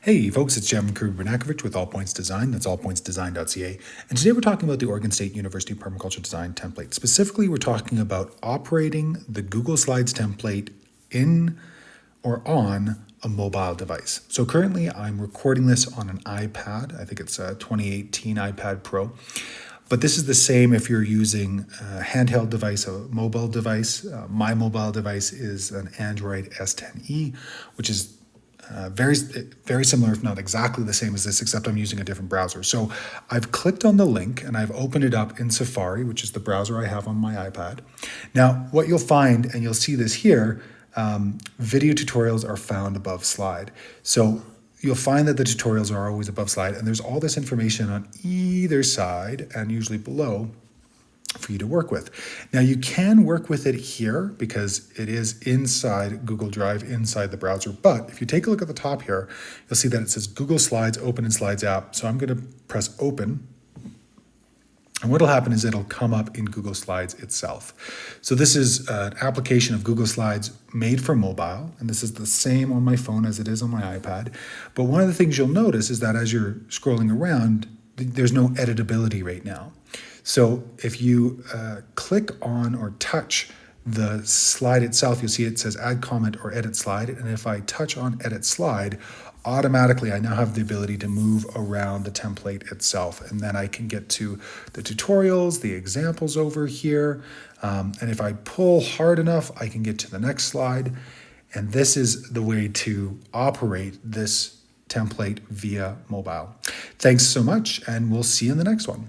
Hey folks, it's Jim Kubernakovich with All Points Design. That's allpointsdesign.ca. And today we're talking about the Oregon State University Permaculture Design template. Specifically, we're talking about operating the Google Slides template in or on a mobile device. So currently I'm recording this on an iPad. I think it's a 2018 iPad Pro. But this is the same if you're using a handheld device, a mobile device. My mobile device is an Android S10e, which is very similar, if not exactly the same as this, except I'm using a different browser. So I've clicked on the link and I've opened it up in Safari, which is the browser I have on my iPad. Now, what you'll find, and you'll see this here, video tutorials are found above slide. So you'll find that the tutorials are always above slide, and there's all this information on either side and usually below for you to work with. Now you can work with it here because it is inside Google Drive, inside the browser. But if you take a look at the top here, you'll see that it says Google Slides, Open in Slides app. So I'm going to press open. And what'll happen is it'll come up in Google Slides itself. So this is an application of Google Slides made for mobile. And this is the same on my phone as it is on my iPad. But one of the things you'll notice is that as you're scrolling around, there's no editability right now. So if you click on or touch the slide itself, you'll see it says add comment or edit slide. And if I touch on edit slide, automatically I now have the ability to move around the template itself. And then I can get to the tutorials, the examples over here. And if I pull hard enough, I can get to the next slide. And this is the way to operate this template via mobile. Thanks so much, and we'll see you in the next one.